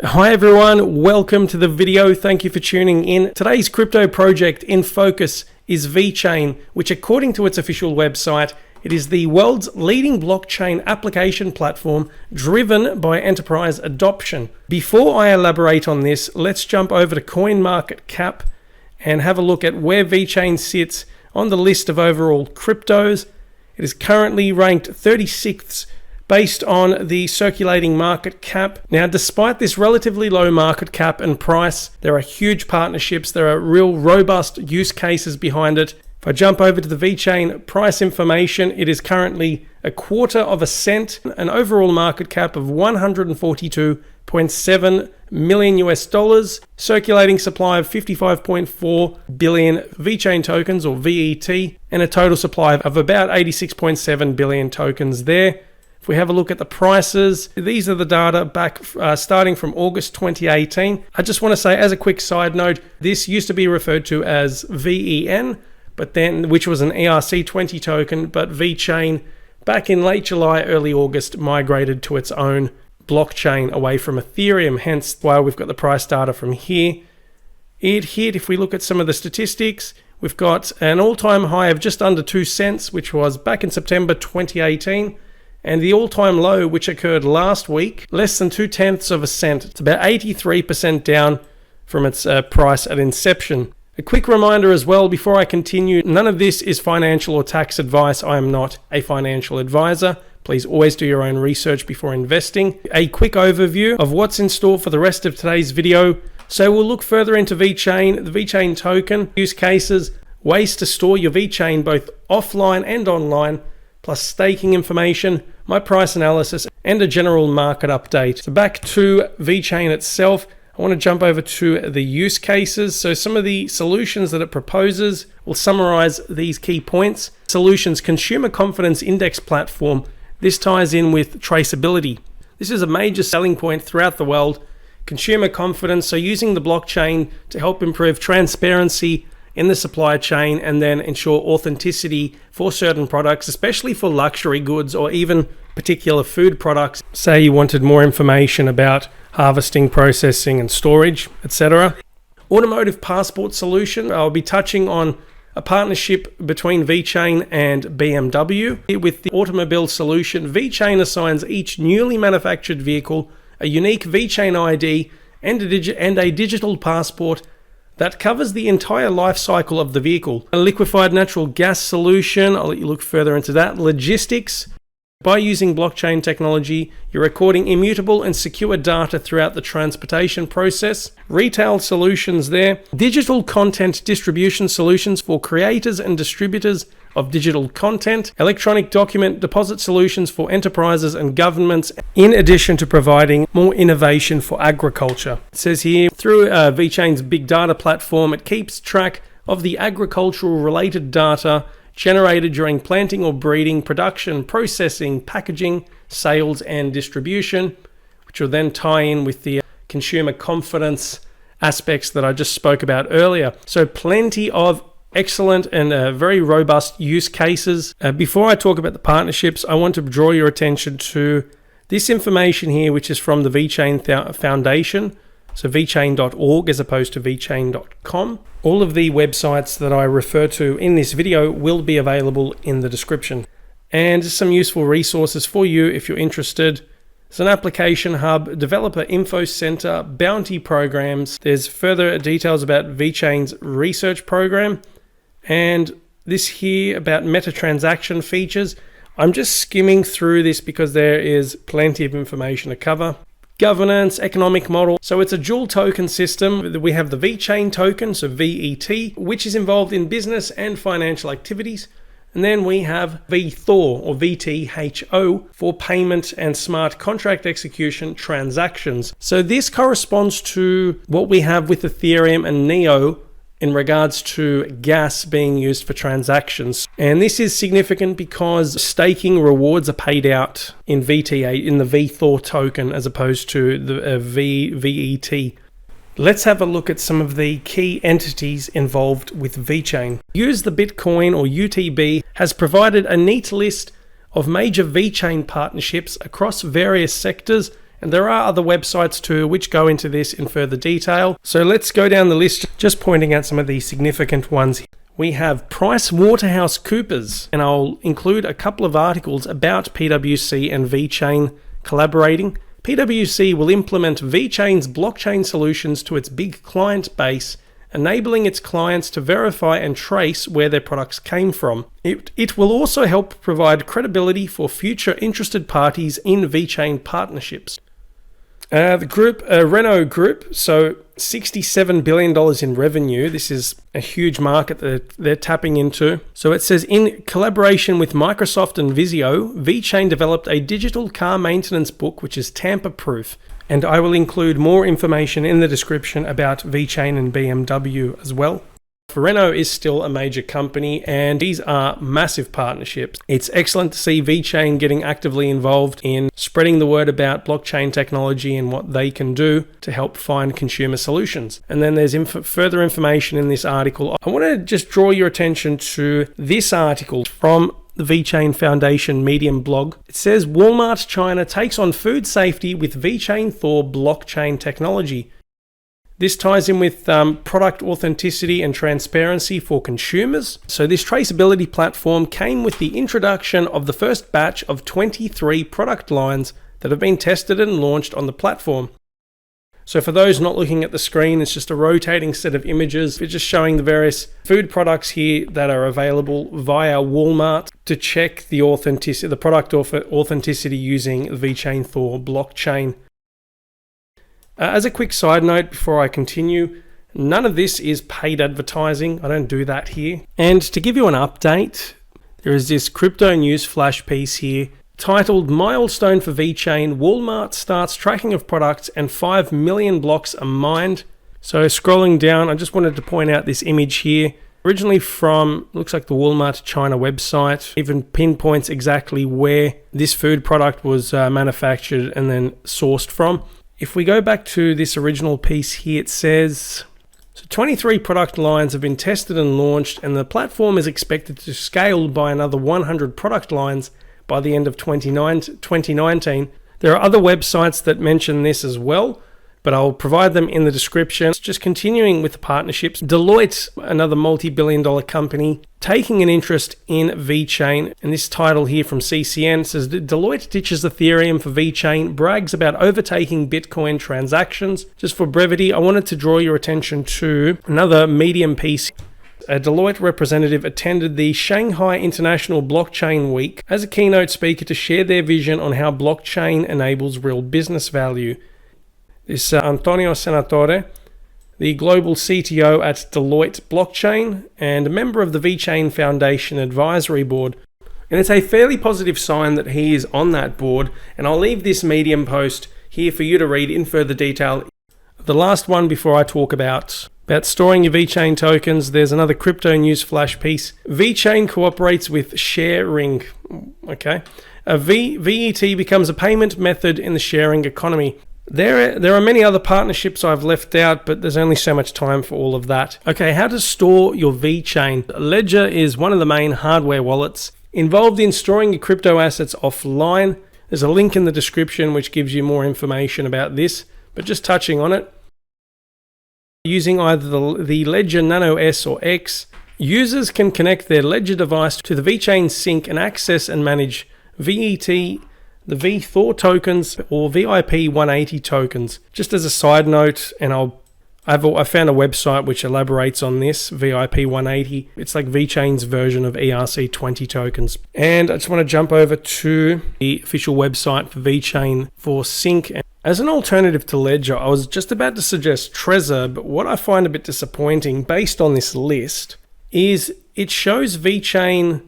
Hi everyone, welcome to the video. Thank you for tuning in. Today's crypto project in focus is VeChain, which according to its official website, it is the world's leading blockchain application platform driven by enterprise adoption. Before I elaborate on this, let's jump over to CoinMarketCap and have a look at where VeChain sits on the list of overall cryptos. It is currently ranked 36th based on the circulating market cap. Now, despite this relatively low market cap and price, there are huge partnerships, there are real robust use cases behind it. If I jump over to the VeChain price information, it is currently a quarter of a cent, an overall market cap of $142.7 million US dollars, circulating supply of 55.4 billion VeChain tokens or VET, and a total supply of about 86.7 billion tokens there. If we have a look at the prices, these are the data back starting from August 2018. I just want to say as a quick side note, this used to be referred to as VEN, which was an ERC20 token, but VeChain back in late July, early August migrated to its own blockchain away from Ethereum, hence why we've got the price data from here. It hit, if we look at some of the statistics, we've got an all-time high of just under 2 cents, which was back in September 2018. And the all-time low, which occurred last week, less than 0.2 of a cent. It's about 83% down from its price at inception. A quick reminder as well before I continue, none of this is financial or tax advice. I am not a financial advisor. Please always do your own research before investing. A quick overview of what's in store for the rest of today's video. So we'll look further into VeChain, the VeChain token, use cases, ways to store your VeChain both offline and online, plus staking information, my price analysis, and a general market update. So back to VeChain itself, I want to jump over to the use cases. So some of the solutions that it proposes, we'll summarize these key points. Solutions, consumer confidence index platform. This ties in with traceability. This is a major selling point throughout the world. Consumer confidence, so using the blockchain to help improve transparency in the supply chain and then ensure authenticity for certain products, especially for luxury goods or even particular food products. Say you wanted more information about harvesting, processing and storage, etc. Automotive passport solution. I'll be touching on a partnership between VeChain and BMW. With the automobile solution, VeChain assigns each newly manufactured vehicle a unique VeChain ID and a digital passport that covers the entire life cycle of the vehicle. A liquefied natural gas solution, I'll let you look further into that. Logistics, by using blockchain technology, you're recording immutable and secure data throughout the transportation process. Retail solutions there. Digital content distribution solutions for creators and distributors of digital content. Electronic document deposit solutions for enterprises and governments, in addition to providing more innovation for agriculture. It says here, through VeChain's big data platform, it keeps track of the agricultural related data generated during planting or breeding, production, processing, packaging, sales and distribution, which will then tie in with the consumer confidence aspects that I just spoke about earlier. So plenty of excellent and very robust use cases. Before I talk about the partnerships, I want to draw your attention to this information here, which is from the VeChain Foundation. So VeChain.org as opposed to VeChain.com. All of the websites that I refer to in this video will be available in the description. And some useful resources for you if you're interested. There's an application hub, developer info center, bounty programs. There's further details about VeChain's research program. And this here about meta transaction features. I'm just skimming through this because there is plenty of information to cover. Governance, economic model. So it's a dual token system. We have the VeChain token, so VET, which is involved in business and financial activities. And then we have VTHOR or VTHO for payment and smart contract execution transactions. So this corresponds to what we have with Ethereum and Neo in regards to gas being used for transactions. And this is significant because staking rewards are paid out in VTA, in the VTHOR token, as opposed to the VET. Let's have a look at some of the key entities involved with VeChain. Use the Bitcoin or UTB has provided a neat list of major VeChain partnerships across various sectors And there are other websites too which go into this in further detail. So let's go down the list, just pointing out some of the significant ones. We have PricewaterhouseCoopers, and I'll include a couple of articles about PwC and VeChain collaborating. PwC will implement VeChain's blockchain solutions to its big client base, enabling its clients to verify and trace where their products came from. It will also help provide credibility for future interested parties in VeChain partnerships. The group, Renault Group, so $67 billion in revenue. This is a huge market that they're tapping into. So it says, in collaboration with Microsoft and Vizio, VeChain developed a digital car maintenance book which is tamper-proof. And I will include more information in the description about VeChain and BMW as well. Renault is still a major company, and these are massive partnerships. It's excellent to see VeChain getting actively involved in spreading the word about blockchain technology and what they can do to help find consumer solutions. And then there's further information in this article. I want to just draw your attention to this article from the VeChain Foundation Medium blog. It says, Walmart China takes on food safety with VeChain Thor blockchain technology. This ties in with product authenticity and transparency for consumers. So this traceability platform came with the introduction of the first batch of 23 product lines that have been tested and launched on the platform. So for those not looking at the screen, it's just a rotating set of images. It's just showing the various food products here that are available via Walmart to check the authenticity, the product authenticity using VeChain Thor blockchain. As a quick side note before I continue, none of this is paid advertising. I don't do that here. And to give you an update, there is this crypto news flash piece here titled Milestone for VeChain, Walmart starts tracking of products and 5 million blocks are mined. So scrolling down, I just wanted to point out this image here. Originally from, looks like the Walmart China website, even pinpoints exactly where this food product was manufactured and then sourced from. If we go back to this original piece here, it says, so 23 product lines have been tested and launched, and the platform is expected to scale by another 100 product lines by the end of 2019. There are other websites that mention this as well, but I'll provide them in the description. Just continuing with the partnerships, Deloitte, another multi-billion-dollar company, taking an interest in VeChain. And this title here from CCN says, Deloitte ditches Ethereum for VeChain, brags about overtaking Bitcoin transactions. Just for brevity, I wanted to draw your attention to another Medium piece. A Deloitte representative attended the Shanghai International Blockchain Week as a keynote speaker to share their vision on how blockchain enables real business value. This Antonio Senatore, the global CTO at Deloitte Blockchain and a member of the VeChain Foundation Advisory Board. And it's a fairly positive sign that he is on that board, and I'll leave this Medium post here for you to read in further detail. The last one before I talk about storing your VeChain tokens, there's another crypto news flash piece. VeChain cooperates with sharing. Okay. VET becomes a payment method in the sharing economy. There are many other partnerships I've left out, but there's only so much time for all of that. Okay, how to store your VeChain. Ledger is one of the main hardware wallets involved in storing your crypto assets offline. There's a link in the description which gives you more information about this, but just touching on it. Using either the Ledger Nano S or X, users can connect their Ledger device to the VeChain sync and access and manage VET, the VThor tokens, or VIP 180 tokens. Just as a side note, and I found a website which elaborates on this, VIP 180. It's like VeChain's version of ERC20 tokens. And I just want to jump over to the official website for VeChain for sync. As an alternative to Ledger, I was just about to suggest Trezor, but what I find a bit disappointing based on this list is it shows VeChain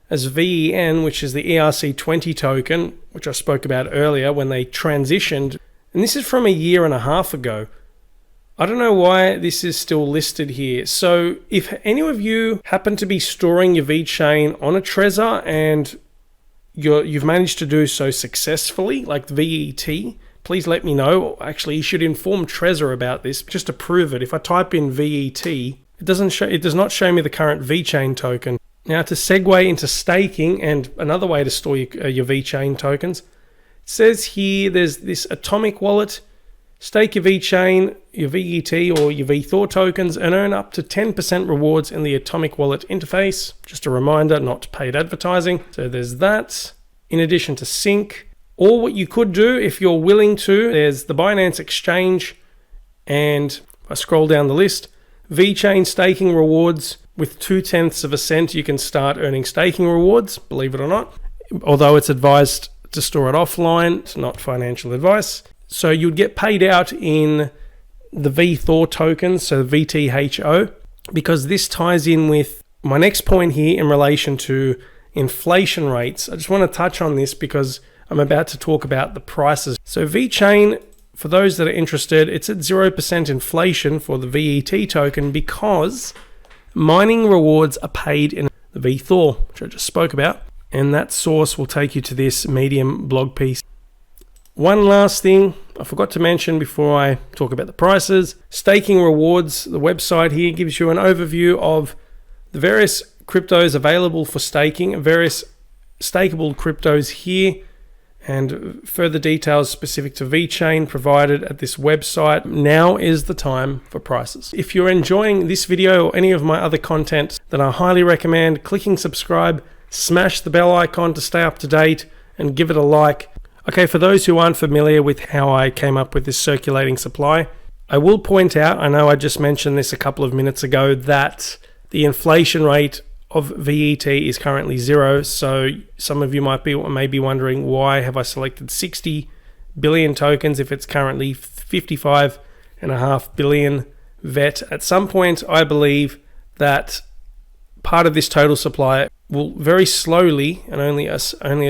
as VEN, which is the ERC20 token, which I spoke about earlier when they transitioned. And this is from 1.5 years ago. I don't know why this is still listed here. So if any of you happen to be storing your VeChain on a Trezor and you've managed to do so successfully, like VET, please let me know. Actually, you should inform Trezor about this just to prove it. If I type in VET, it does not show me the current VeChain token. Now to segue into staking and another way to store your VeChain tokens, it says here there's this atomic wallet. Stake your VeChain, your VET or your VThor tokens and earn up to 10% rewards in the atomic wallet interface. Just a reminder, not paid advertising. So there's that. In addition to sync, or what you could do if you're willing to, there's the Binance exchange, and if I scroll down the list, VeChain staking rewards with 0.2 cents, you can start earning staking rewards, believe it or not, although it's advised to store it offline. It's not financial advice. So you'd get paid out in the VThor tokens, so VTHO, because this ties in with my next point here in relation to inflation rates. I just want to touch on this because I'm about to talk about the prices. So VeChain, for those that are interested, it's at 0% inflation for the VET token because mining rewards are paid in the VThor, which I just spoke about, and that source will take you to this Medium blog piece. One last thing I forgot to mention before I talk about the prices. Staking rewards, the website here gives you an overview of the various cryptos available for staking, various stakeable cryptos here, and further details specific to VeChain provided at this website. Now is the time for prices. If you're enjoying this video or any of my other content, then I highly recommend clicking subscribe, smash the bell icon to stay up to date, and give it a like. Okay, for those who aren't familiar with how I came up with this circulating supply, I will point out, I know I just mentioned this a couple of minutes ago, that the inflation rate of VET is currently 0. So some of you may be wondering, why have I selected 60 billion tokens if it's currently 55.5 billion VET? At some point, I believe that part of this total supply will very slowly, and only a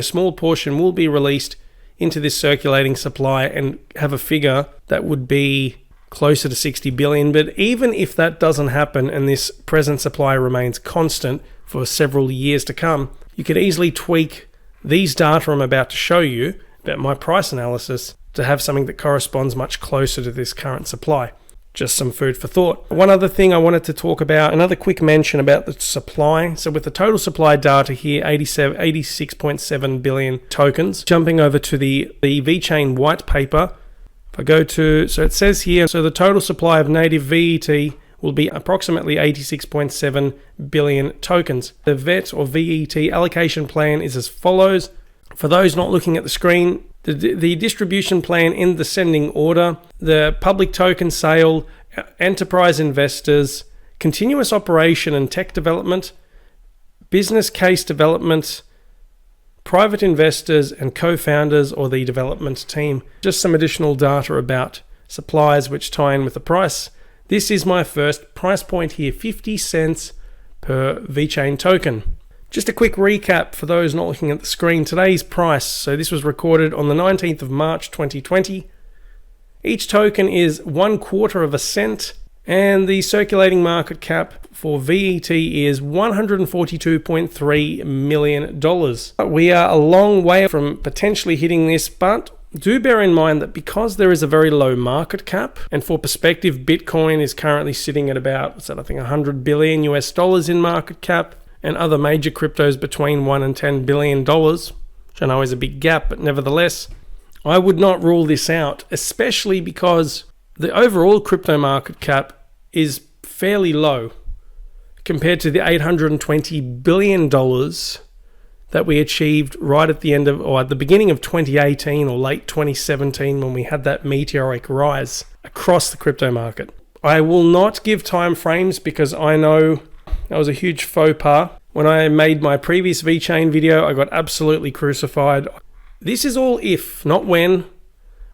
small portion will be released into this circulating supply and have a figure that would be closer to 60 billion. But even if that doesn't happen and this present supply remains constant for several years to come, you could easily tweak these data I'm about to show you about my price analysis to have something that corresponds much closer to this current supply. Just some food for thought. One other thing I wanted to talk about, another quick mention about the supply. So with the total supply data here, 86.7 billion tokens. Jumping over to the VeChain white paper. If I go to, so it says here, so the total supply of native VET will be approximately 86.7 billion tokens. The VET or VET allocation plan is as follows. For those not looking at the screen, the distribution plan in descending order, the public token sale, enterprise investors, continuous operation and tech development, business case development, private investors and co-founders or the development team. Just some additional data about supplies which tie in with the price. This is my first price point here, 50 cents per VeChain token. Just a quick recap for those not looking at the screen. Today's price, so this was recorded on the 19th of March 2020. Each token is 1/4 cent, and the circulating market cap for VET is $142.3 million. We are a long way from potentially hitting this, but do bear in mind that because there is a very low market cap, and for perspective, Bitcoin is currently sitting at about, I think $100 billion in market cap, and other major cryptos between $1 and $10 billion, which I know is a big gap, but nevertheless, I would not rule this out, especially because the overall crypto market cap is fairly low compared to the $820 billion that we achieved right at the end of, or at the beginning of 2018 or late 2017 when we had that meteoric rise across the crypto market. I will not give time frames because I know that was a huge faux pas. When I made my previous VeChain video, I got absolutely crucified. This is all if, not when.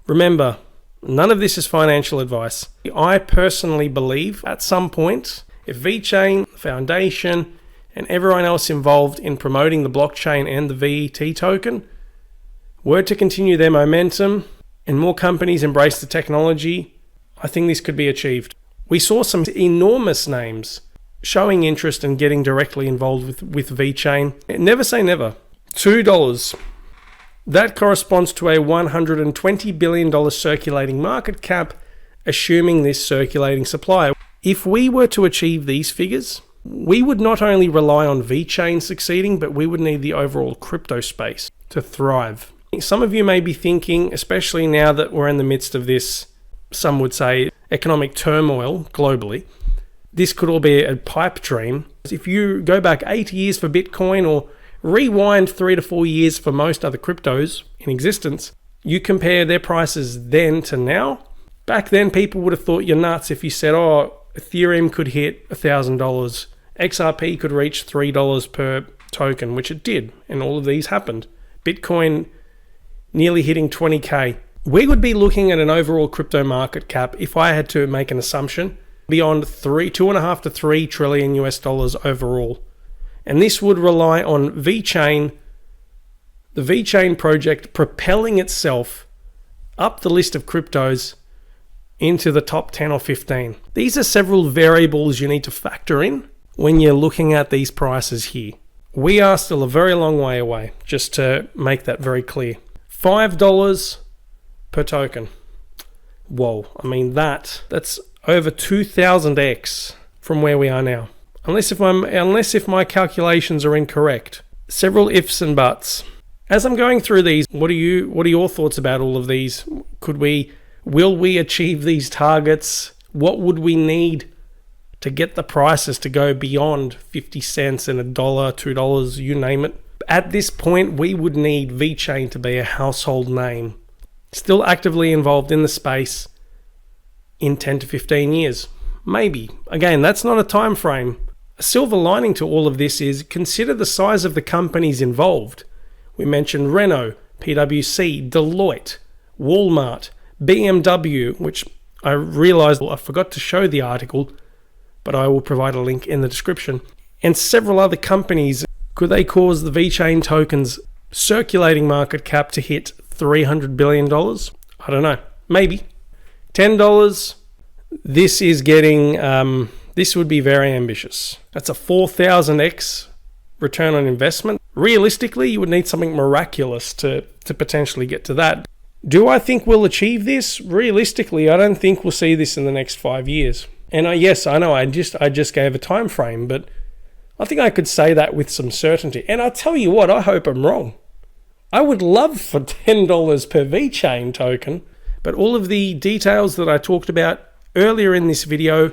Remember, none of this is financial advice. I personally believe at some point, if VeChain, the foundation, and everyone else involved in promoting the blockchain and the VET token were to continue their momentum and more companies embrace the technology, I think this could be achieved. We saw some enormous names showing interest and getting directly involved with VeChain. Never say never. $2. That corresponds to a $120 billion circulating market cap, assuming this circulating supply. If we were to achieve these figures, we would not only rely on VeChain succeeding, but we would need the overall crypto space to thrive. Some of you may be thinking, especially now that we're in the midst of this, some would say, economic turmoil globally, this could all be a pipe dream. If you go back 8 years for Bitcoin or rewind 3 to 4 years for most other cryptos in existence, you compare their prices then to now. Back then, people would have thought you're nuts if you said, oh, Ethereum could hit $1,000, XRP could reach $3 per token, which it did, and all of these happened. Bitcoin nearly hitting 20K. We would be looking at an overall crypto market cap, if I had to make an assumption, beyond 2.5 to 3 trillion US dollars overall. And this would rely on VeChain, the VeChain project propelling itself up the list of cryptos into the top 10 or 15. These are several variables you need to factor in when you're looking at these prices here. We are still a very long way away, just to make that very clear. $5 per token. Whoa, I mean that's over 2000x from where we are now. Unless if my calculations are incorrect. Several ifs and buts. As I'm going through these, what are your thoughts about all of these? Will we achieve these targets? What would we need to get the prices to go beyond 50 cents and $1, $2, you name it? At this point, we would need VeChain to be a household name, still actively involved in the space in 10 to 15 years. Maybe. Again, that's not a time frame. A silver lining to all of this is consider the size of the companies involved. We mentioned Renault, PwC, Deloitte, Walmart, BMW, which I realized I forgot to show the article, but I will provide a link in the description, and several other companies. Could they cause the VeChain tokens circulating market cap to hit $300 billion? I don't know. Maybe. $10. This is getting, this would be very ambitious. That's a 4,000x return on investment. Realistically, you would need something miraculous to potentially get to that. Do I think we'll achieve this? Realistically, I don't think we'll see this in the next 5 years. And yes, I know I just gave a time frame, but I think I could say that with some certainty. And I'll tell you what, I hope I'm wrong. I would love for $10 per VeChain token, but all of the details that I talked about earlier in this video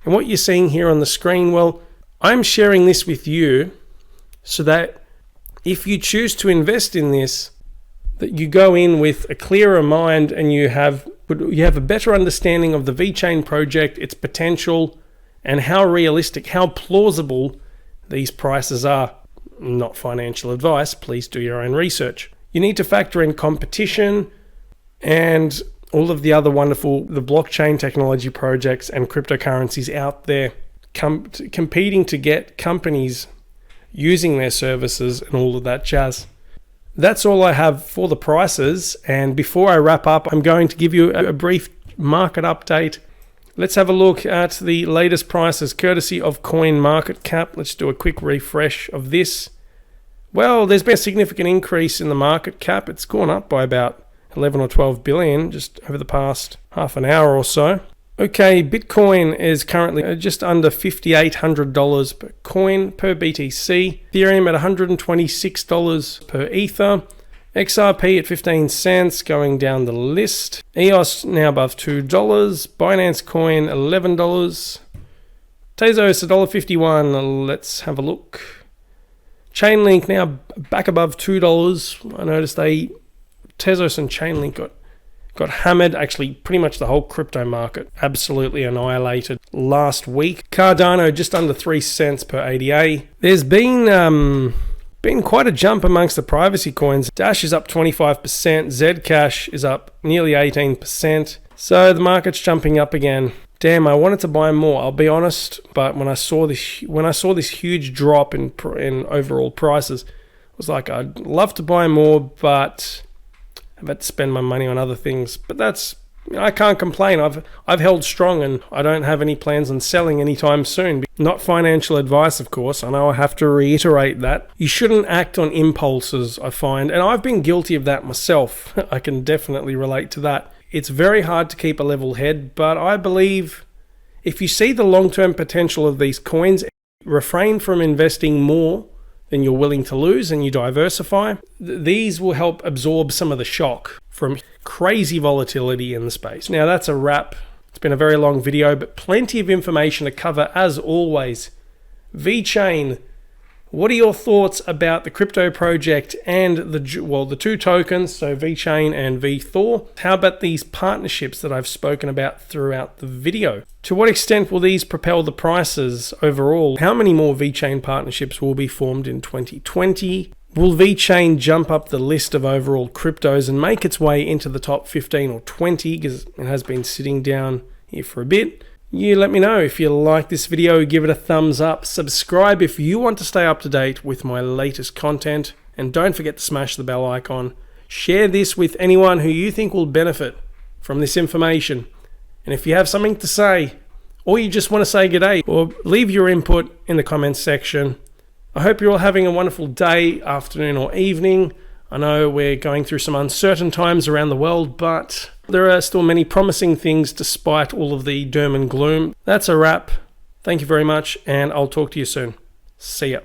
and what you're seeing here on the screen, well, I'm sharing this with you so that if you choose to invest in this, that you go in with a clearer mind and you have a better understanding of the VeChain project, its potential, and how realistic, how plausible these prices are. Not financial advice, please do your own research. You need to factor in competition and all of the other wonderful, the blockchain technology projects and cryptocurrencies out there competing to get companies using their services and all of that jazz. That's all I have for the prices, and before I wrap up, I'm going to give you a brief market update. Let's have a look at the latest prices courtesy of CoinMarketCap. Let's do a quick refresh of this. Well, there's been a significant increase in the market cap. It's gone up by about 11 or 12 billion just over the past half an hour or so. Okay, Bitcoin is currently just under $5,800 per coin per BTC. Ethereum at $126 per Ether. XRP at 15 cents going down the list. EOS now above $2. Binance Coin $11. Tezos $1.51. Let's have a look. Chainlink now back above $2. I noticed Tezos and Chainlink got hammered. Actually, pretty much the whole crypto market absolutely annihilated last week. Cardano just under 3 cents per ADA. There's been quite a jump amongst the privacy coins. Dash is up 25%. Zcash is up nearly 18%. So the market's jumping up again. Damn, I wanted to buy more, I'll be honest, but when I saw this huge drop in overall prices, I was like, I'd love to buy more, but I've had to spend my money on other things. But I can't complain. I've held strong and I don't have any plans on selling anytime soon. Not financial advice, of course. I know I have to reiterate that. You shouldn't act on impulses, I find, and I've been guilty of that myself. I can definitely relate to that. It's very hard to keep a level head, but I believe if you see the long-term potential of these coins, refrain from investing more then you're willing to lose and you diversify. These will help absorb some of the shock from crazy volatility in the space. Now that's a wrap. It's been a very long video, but plenty of information to cover as always. VeChain, what are your thoughts about the crypto project and the two tokens, so VeChain and VThor? How about these partnerships that I've spoken about throughout the video? To what extent will these propel the prices overall? How many more VeChain partnerships will be formed in 2020? Will VeChain jump up the list of overall cryptos and make its way into the top 15 or 20, because it has been sitting down here for a bit? You let me know. If you like this video, give it a thumbs up. Subscribe if you want to stay up to date with my latest content. And don't forget to smash the bell icon. Share this with anyone who you think will benefit from this information. And if you have something to say, or you just want to say good day, or leave your input in the comments section. I hope you're all having a wonderful day, afternoon, or evening. I know we're going through some uncertain times around the world, but there are still many promising things despite all of the doom and gloom. That's a wrap. Thank you very much, and I'll talk to you soon. See ya.